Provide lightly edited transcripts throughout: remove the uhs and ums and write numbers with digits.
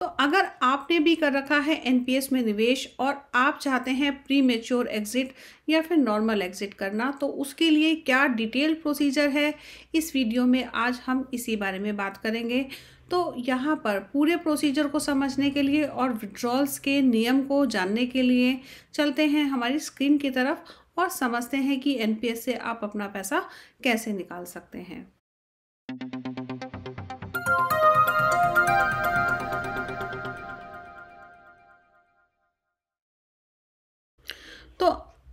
तो अगर आपने भी कर रखा है एनपीएस में निवेश और आप चाहते हैं प्री मैच्योर एग्जिट या फिर नॉर्मल एग्जिट करना, तो उसके लिए क्या डिटेल प्रोसीजर है, इस वीडियो में आज हम इसी बारे में बात करेंगे। तो यहाँ पर पूरे प्रोसीजर को समझने के लिए और विड्रॉल्स के नियम को जानने के लिए चलते हैं हमारी स्क्रीन की तरफ और समझते हैं कि एनपीएस से आप अपना पैसा कैसे निकाल सकते हैं। तो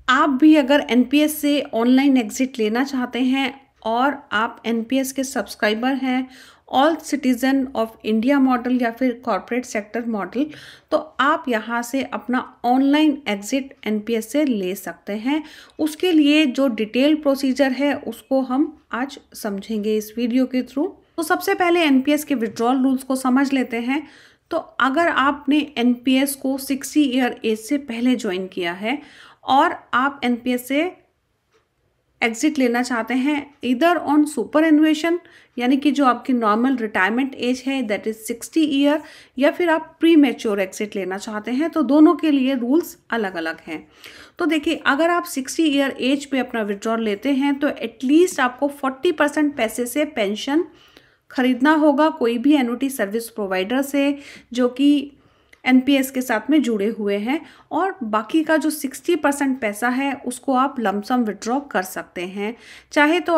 आप भी अगर एनपीएस से ऑनलाइन एग्जिट लेना चाहते हैं और आप एनपीएस के सब्सक्राइबर हैं, all citizen of India model या फिर कॉरपोरेट सेक्टर मॉडल, तो आप यहां से अपना ऑनलाइन एग्जिट एनपीएस से ले सकते हैं। उसके लिए जो डिटेल प्रोसीजर है उसको हम आज समझेंगे इस वीडियो के थ्रू। तो सबसे पहले एनपीएस के विड्रॉल रूल्स को समझ लेते हैं। तो अगर आपने एनपीएस को 60 ईयर एज से पहले ज्वाइन किया है और आप एनपीएस से एग्जिट लेना चाहते हैं इधर ऑन सुपर एनुएशन, यानी कि जो आपकी नॉर्मल रिटायरमेंट एज है दैट इज 60 ईयर, या फिर आप प्री मैच्योर एग्जिट लेना चाहते हैं, तो दोनों के लिए रूल्स अलग अलग हैं। तो देखिए, अगर आप 60 ईयर एज पे अपना विड्रॉल लेते हैं तो एटलीस्ट आपको 40% पैसे से पेंशन खरीदना होगा कोई भी एन्युटी सर्विस प्रोवाइडर से जो कि एनपीएस के साथ में जुड़े हुए हैं, और बाकी का जो 60% पैसा है उसको आप लमसम विड्रॉ कर सकते हैं। चाहें तो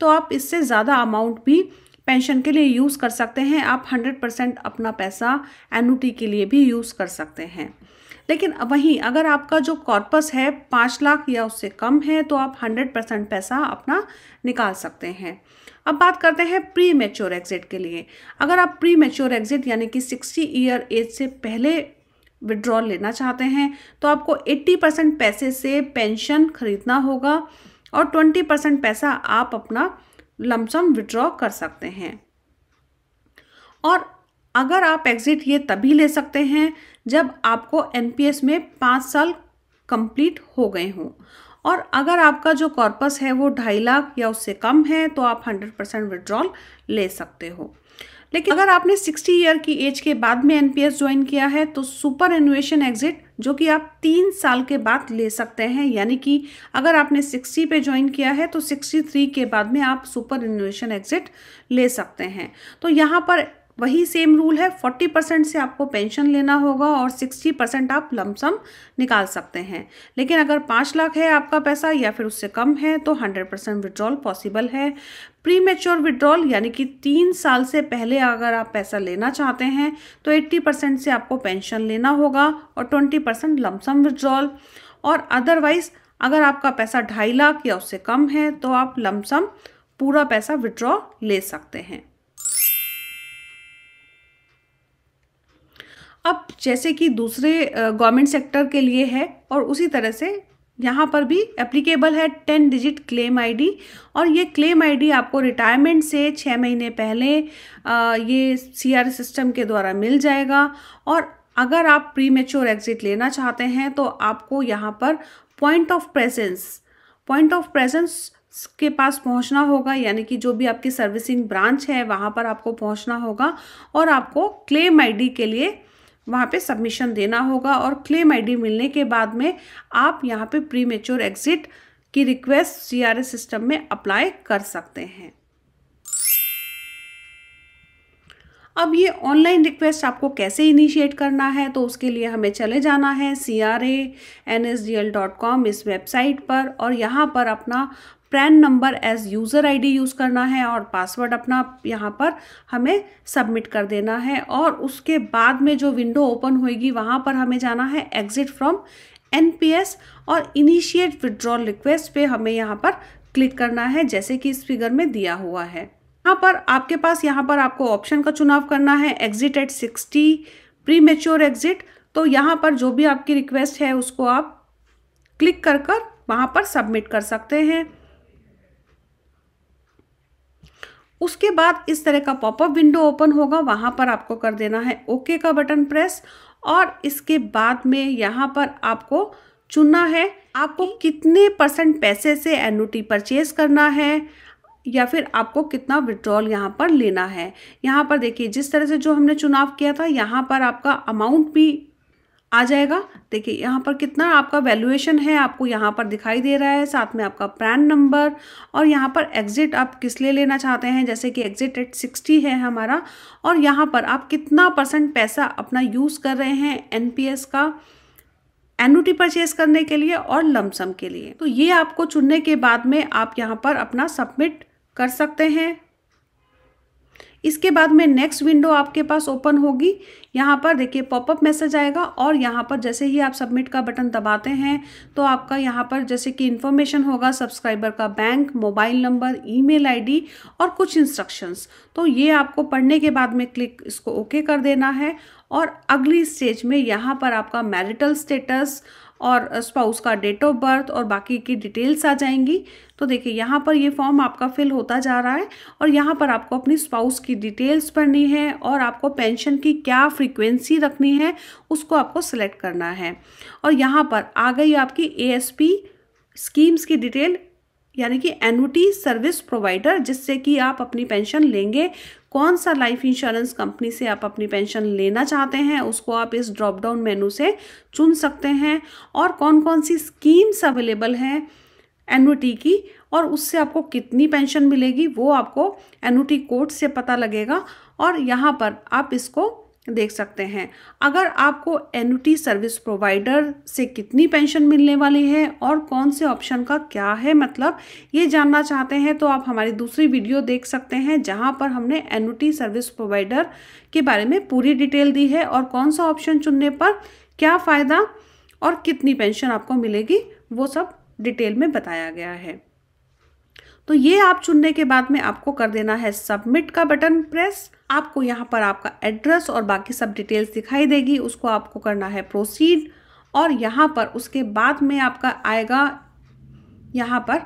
आप इससे ज़्यादा अमाउंट भी पेंशन के लिए यूज़ कर सकते हैं। आप 100% अपना पैसा एन्युटी के लिए भी यूज़ कर सकते हैं। लेकिन वहीं अगर आपका जो कॉर्पस है 5 लाख या उससे कम है तो आप 100% पैसा अपना निकाल सकते हैं। अब बात करते हैं प्री मैच्योर एग्जिट के लिए। अगर आप प्री मैच्योर एग्जिट यानी कि 60 ईयर एज से पहले विड्रॉल लेना चाहते हैं तो आपको 80% पैसे से पेंशन खरीदना होगा और 20% पैसा आप अपना लमसम विड्रॉ कर सकते हैं। और अगर आप एग्जिट ये तभी ले सकते हैं जब आपको एनपीएस में 5 साल कंप्लीट हो गए हों, और अगर आपका जो कॉर्पस है वो 2.5 लाख या उससे कम है तो आप 100% विड्रॉल ले सकते हो। लेकिन अगर आपने 60 ईयर की एज के बाद में एनपीएस ज्वाइन किया है तो सुपर एनुएशन एग्जिट जो कि आप 3 साल के बाद ले सकते हैं, यानी कि अगर आपने 60 पे ज्वाइन किया है तो 63 के बाद में आप सुपर एनुएशन एग्जिट ले सकते हैं। तो यहाँ पर वही सेम रूल है, 40% से आपको पेंशन लेना होगा और 60% आप लमसम निकाल सकते हैं। लेकिन अगर 5 लाख है आपका पैसा या फिर उससे कम है तो 100% विड्रॉल पॉसिबल है। प्री मैच्योर विड्रॉल यानी कि 3 साल से पहले अगर आप पैसा लेना चाहते हैं तो 80% से आपको पेंशन लेना होगा और 20% लमसम विड्रॉल, और अदरवाइज अगर आपका पैसा 2.5 लाख या उससे कम है तो आप लमसम पूरा पैसा विड्रॉ ले सकते हैं। अब जैसे कि दूसरे गवर्नमेंट सेक्टर के लिए है और उसी तरह से यहाँ पर भी एप्लीकेबल है 10 डिजिट क्लेम आईडी, और ये क्लेम आईडी आपको रिटायरमेंट से 6 महीने पहले ये सीआर सिस्टम के द्वारा मिल जाएगा। और अगर आप प्री मैच्योर एग्जिट लेना चाहते हैं तो आपको यहाँ पर पॉइंट ऑफ प्रेजेंस के पास पहुंचना होगा, यानी कि जो भी आपकी सर्विसिंग ब्रांच है वहाँ पर आपको पहुंचना होगा और आपको क्लेम आईडी के लिए वहाँ पे सबमिशन देना होगा, और क्लेम आईडी मिलने के बाद में आप यहाँ पे प्री मैच्योर एग्जिट की रिक्वेस्ट सीआरएस सिस्टम में अप्लाई कर सकते हैं। अब ये ऑनलाइन रिक्वेस्ट आपको कैसे इनिशिएट करना है, तो उसके लिए हमें चले जाना है cra.nsdl.com इस वेबसाइट पर, और यहाँ पर अपना PAN number as user ID use करना है और पासवर्ड अपना यहाँ पर हमें सबमिट कर देना है। और उसके बाद में जो विंडो ओपन होगी वहाँ पर हमें जाना है एग्जिट फ्रॉम एनपीएस और इनिशिएट विड्रॉल रिक्वेस्ट पे हमें यहाँ पर क्लिक करना है, जैसे कि इस फिगर में दिया हुआ है। यहाँ पर आपके पास यहाँ पर आपको ऑप्शन का चुनाव करना है exit at 60 premature exit. तो यहाँ पर जो भी आपकी रिक्वेस्ट है उसको आप क्लिक कर वहाँ पर सबमिट कर सकते हैं। उसके बाद इस तरह का पॉपअप विंडो ओपन होगा, वहाँ पर आपको कर देना है ओके का बटन प्रेस, और इसके बाद में यहाँ पर आपको चुनना है आपको कितने % पैसे से एन्युटी परचेज करना है, या फिर आपको कितना विड्रॉल यहाँ पर लेना है। यहाँ पर देखिए जिस तरह से जो हमने चुनाव किया था यहाँ पर आपका अमाउंट भी आ जाएगा। देखिए यहाँ पर कितना आपका वैल्यूएशन है आपको यहाँ पर दिखाई दे रहा है, साथ में आपका पैन नंबर और यहाँ पर एग्जिट आप किस लिए लेना चाहते हैं, जैसे कि एग्जिट एट 60 है हमारा, और यहाँ पर आप कितना % पैसा अपना यूज़ कर रहे हैं एनपीएस का एन्युटी परचेज करने के लिए और लमसम के लिए। तो ये आपको चुनने के बाद में आप यहाँ पर अपना सबमिट कर सकते हैं। इसके बाद में नेक्स्ट विंडो आपके पास ओपन होगी। यहाँ पर देखिए पॉपअप मैसेज आएगा और यहाँ पर जैसे ही आप सबमिट का बटन दबाते हैं तो आपका यहाँ पर जैसे कि इन्फॉर्मेशन होगा, सब्सक्राइबर का bank, mobile number, email ID और कुछ इंस्ट्रक्शंस। तो ये आपको पढ़ने के बाद में क्लिक इसको ओके कर देना है और अगली स्टेज में यहाँ पर आपका मैरिटल स्टेटस और स्पाउस का डेट ऑफ बर्थ और बाकी की डिटेल्स आ जाएंगी। तो देखिए यहाँ पर ये फॉर्म आपका फिल होता जा रहा है और यहाँ पर आपको अपनी स्पाउस की डिटेल्स भरनी है और आपको पेंशन की क्या फ्रीक्वेंसी रखनी है उसको आपको सिलेक्ट करना है। और यहाँ पर आ गई आपकी एएसपी स्कीम्स की डिटेल, यानी कि एन्युटी सर्विस प्रोवाइडर, जिससे कि आप अपनी पेंशन लेंगे। कौन सा लाइफ इंश्योरेंस कंपनी से आप अपनी पेंशन लेना चाहते हैं उसको आप इस ड्रॉप डाउन मेनू से चुन सकते हैं, और कौन कौन सी स्कीम्स अवेलेबल हैं एन्युटी की और उससे आपको कितनी पेंशन मिलेगी वो आपको एन्युटी कोड से पता लगेगा और यहाँ पर आप इसको देख सकते हैं। अगर आपको एन्युटी सर्विस प्रोवाइडर से कितनी पेंशन मिलने वाली है और कौन से ऑप्शन का क्या है मतलब ये जानना चाहते हैं तो आप हमारी दूसरी वीडियो देख सकते हैं जहां पर हमने एन्युटी सर्विस प्रोवाइडर के बारे में पूरी डिटेल दी है और कौन सा ऑप्शन चुनने पर क्या फ़ायदा और कितनी पेंशन आपको मिलेगी वो सब डिटेल में बताया गया है। तो ये आप चुनने के बाद में आपको कर देना है सबमिट का बटन प्रेस। आपको यहाँ पर आपका एड्रेस और बाकी सब डिटेल्स दिखाई देगी, उसको आपको करना है प्रोसीड और यहाँ पर उसके बाद में आपका आएगा यहाँ पर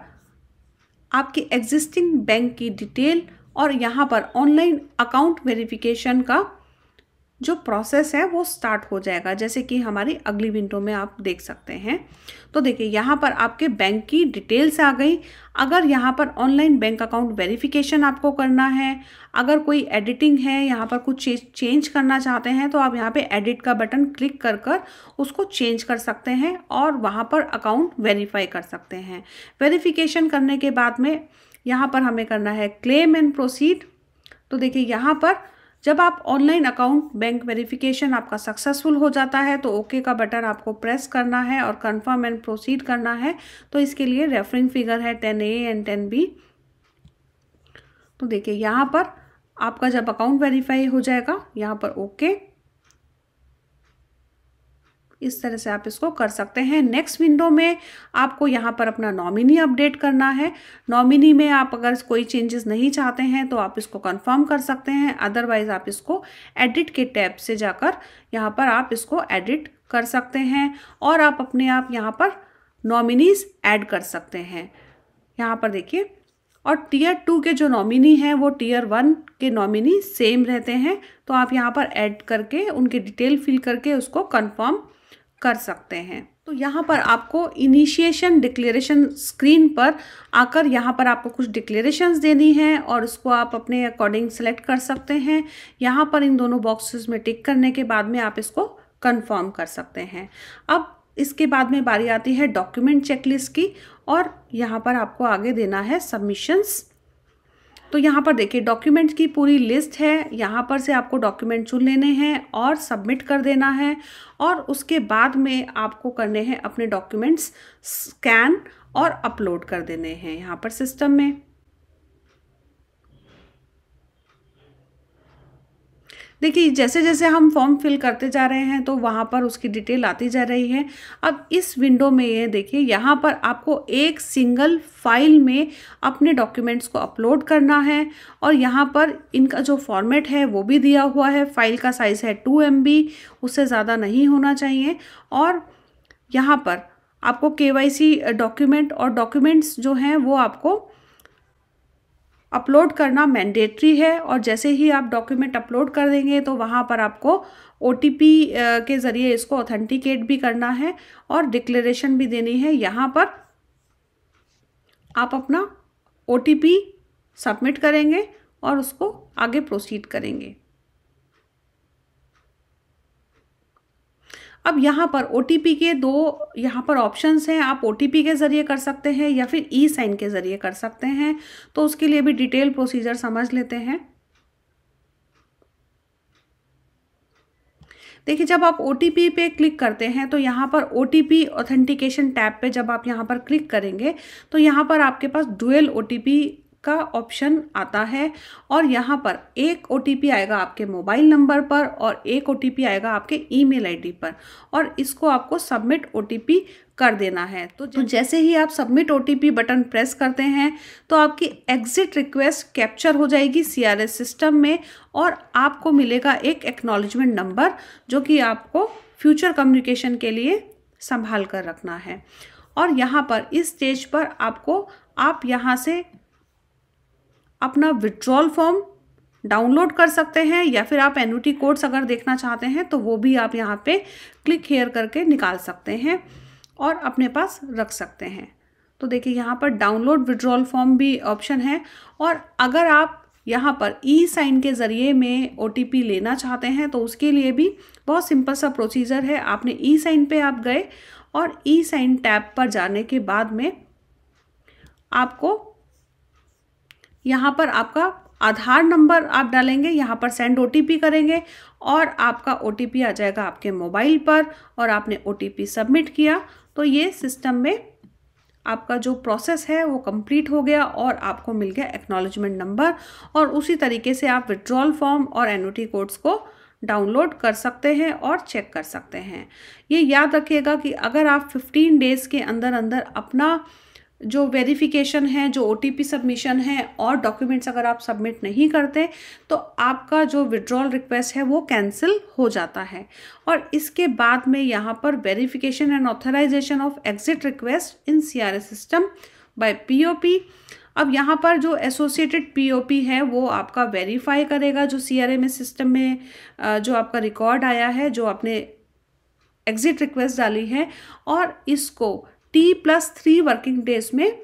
आपकी एग्जिस्टिंग बैंक की डिटेल और यहाँ पर ऑनलाइन अकाउंट वेरिफिकेशन का जो प्रोसेस है वो स्टार्ट हो जाएगा, जैसे कि हमारी अगली विंडो में आप देख सकते हैं। तो देखिए यहाँ पर आपके बैंक की डिटेल्स आ गई। अगर यहाँ पर ऑनलाइन बैंक अकाउंट वेरिफिकेशन आपको करना है, अगर कोई एडिटिंग है, यहाँ पर कुछ चेंज करना चाहते हैं तो आप यहाँ पे एडिट का बटन क्लिक कर कर उसको चेंज कर सकते हैं और वहाँ पर अकाउंट वेरीफाई कर सकते हैं। वेरिफिकेशन करने के बाद में यहाँ पर हमें करना है क्लेम एंड प्रोसीड। तो देखिए यहाँ पर जब आप ऑनलाइन अकाउंट बैंक वेरिफिकेशन आपका सक्सेसफुल हो जाता है तो ओके का बटन आपको प्रेस करना है और कंफर्म एंड प्रोसीड करना है। तो इसके लिए रेफरिंग फिगर है 10A एंड 10B। तो देखिए यहाँ पर आपका जब अकाउंट वेरीफाई हो जाएगा यहाँ पर ओके, इस तरह से आप इसको कर सकते हैं। नेक्स्ट विंडो में आपको यहाँ पर अपना नॉमिनी अपडेट करना है। नॉमिनी में आप अगर कोई चेंजेस नहीं चाहते हैं तो आप इसको कंफर्म कर सकते हैं, अदरवाइज आप इसको एडिट के टैब से जाकर यहाँ पर आप इसको एडिट कर सकते हैं और आप अपने आप यहाँ पर नॉमिनीज ऐड कर सकते हैं। यहाँ पर देखिए, और टीयर 2 के जो नॉमिनी हैं वो टीयर 1 के नॉमिनी सेम रहते हैं, तो आप यहाँ पर ऐड करके उनके डिटेल फिल करके उसको कंफर्म कर सकते हैं। तो यहाँ पर आपको इनिशिएशन डिक्लेरेशन स्क्रीन पर आकर यहाँ पर आपको कुछ डिक्लेरेशंस देनी है और उसको आप अपने अकॉर्डिंग सेलेक्ट कर सकते हैं। यहाँ पर इन दोनों बॉक्सेस में टिक करने के बाद में आप इसको कंफर्म कर सकते हैं। अब इसके बाद में बारी आती है डॉक्यूमेंट चेकलिस्ट की और यहाँ पर आपको आगे देना है सबमिशंस। तो यहाँ पर देखिए डॉक्यूमेंट की पूरी लिस्ट है, यहाँ पर से आपको डॉक्यूमेंट चुन लेने हैं और सबमिट कर देना है और उसके बाद में आपको करने हैं अपने डॉक्यूमेंट्स स्कैन और अपलोड कर देने हैं यहाँ पर सिस्टम में। देखिए जैसे जैसे हम फॉर्म फिल करते जा रहे हैं तो वहाँ पर उसकी डिटेल आती जा रही है। अब इस विंडो में ये देखिए यहाँ पर आपको एक सिंगल फाइल में अपने डॉक्यूमेंट्स को अपलोड करना है और यहाँ पर इनका जो फॉर्मेट है वो भी दिया हुआ है। फाइल का साइज़ है 2 MB, उससे ज़्यादा नहीं होना चाहिए। और यहाँ पर आपको KYC डॉक्यूमेंट और डॉक्यूमेंट्स जो हैं वो आपको अपलोड करना मैंडेटरी है और जैसे ही आप डॉक्यूमेंट अपलोड कर देंगे तो वहाँ पर आपको OTP के ज़रिए इसको ऑथेंटिकेट भी करना है और डिक्लेरेशन भी देनी है। यहाँ पर आप अपना OTP सबमिट करेंगे और उसको आगे प्रोसीड करेंगे। अब यहाँ पर OTP के दो यहाँ पर ऑप्शंस हैं। आप OTP के ज़रिए कर सकते हैं या फिर ई साइन के ज़रिए कर सकते हैं। तो उसके लिए भी डिटेल प्रोसीजर समझ लेते हैं। देखिए, जब आप OTP पे क्लिक करते हैं तो यहाँ पर OTP ऑथेंटिकेशन टैब पे जब आप यहाँ पर क्लिक करेंगे तो यहाँ पर आपके पास डुअल OTP का ऑप्शन आता है और यहाँ पर एक OTP आएगा आपके मोबाइल नंबर पर और एक OTP आएगा आपके ईमेल आईडी पर और इसको आपको सबमिट OTP कर देना है। तो जैसे ही आप सबमिट OTP बटन प्रेस करते हैं तो आपकी एग्जिट रिक्वेस्ट कैप्चर हो जाएगी CRS सिस्टम में और आपको मिलेगा एक एक्नॉलेजमेंट नंबर जो कि आपको फ्यूचर कम्युनिकेशन के लिए संभाल कर रखना है। और यहाँ पर इस स्टेज पर आप यहाँ से अपना विड्रॉल फॉर्म डाउनलोड कर सकते हैं या फिर आप एन्युटी कोड्स अगर देखना चाहते हैं तो वो भी आप यहाँ पे क्लिक हेयर करके निकाल सकते हैं और अपने पास रख सकते हैं। तो देखिए, यहाँ पर डाउनलोड विड्रॉल फॉर्म भी ऑप्शन है और अगर आप यहाँ पर ई साइन के ज़रिए में OTP लेना चाहते हैं तो उसके लिए भी बहुत सिंपल सा प्रोसीजर है। आपने ई साइन पे आप गए और ई साइन टैब पर जाने के बाद में आपको यहाँ पर आपका आधार नंबर आप डालेंगे, यहाँ पर सेंड OTP करेंगे और आपका OTP आ जाएगा आपके मोबाइल पर और आपने OTP सबमिट किया तो ये सिस्टम में आपका जो प्रोसेस है वो कंप्लीट हो गया और आपको मिल गया एक्नॉलेजमेंट नंबर। और उसी तरीके से आप विड्रॉल फॉर्म और एन्युटी कोड्स को डाउनलोड कर सकते हैं और चेक कर सकते हैं। ये याद रखिएगा कि अगर आप 15 डेज़ के अंदर अंदर अपना जो वेरिफिकेशन है, जो OTP सबमिशन है और डॉक्यूमेंट्स अगर आप सबमिट नहीं करते तो आपका जो विड्रॉल रिक्वेस्ट है वो कैंसिल हो जाता है। और इसके बाद में यहाँ पर verification and authorisation of exit request in CRS system by POP। अब यहाँ पर जो एसोसिएटेड POP है वो आपका वेरीफाई करेगा जो CRMS सिस्टम में जो आपका रिकॉर्ड आया है, जो आपने एग्जिट रिक्वेस्ट डाली है, और इसको T+3 वर्किंग डेज में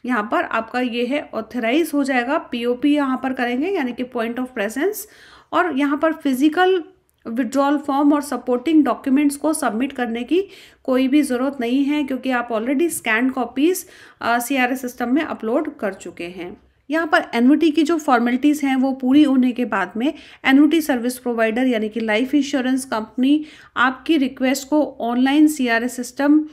यहाँ पर आपका ये है ऑथराइज हो जाएगा। POP यहाँ पर करेंगे यानी कि पॉइंट ऑफ प्रेजेंस, और यहाँ पर फिजिकल विड्रॉल फॉर्म और सपोर्टिंग डॉक्यूमेंट्स को सबमिट करने की कोई भी ज़रूरत नहीं है क्योंकि आप already scan copies CRS system में अपलोड कर चुके हैं। यहाँ पर एन्युटी की जो फॉर्मेलिटीज़ हैं वो पूरी होने के बाद में एन्युटी सर्विस प्रोवाइडर यानी कि लाइफ इंश्योरेंस कंपनी आपकी रिक्वेस्ट को ऑनलाइन CRS सिस्टम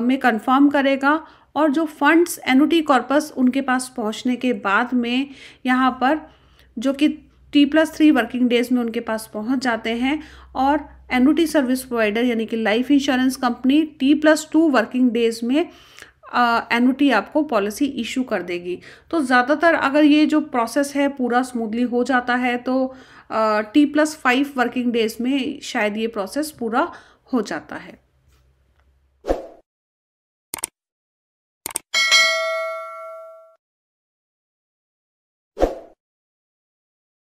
में कंफर्म करेगा और जो फंड्स एन्युटी कॉर्पस उनके पास पहुंचने के बाद में यहाँ पर जो कि T+3 वर्किंग डेज में उनके पास पहुंच जाते हैं और एन्युटी सर्विस प्रोवाइडर यानी कि life insurance company T+2 working days में एन्युटी आपको पॉलिसी इशू कर देगी। तो ज़्यादातर अगर ये जो प्रोसेस है पूरा स्मूथली हो जाता है तो T+5 वर्किंग डेज में शायद ये प्रोसेस पूरा हो जाता है।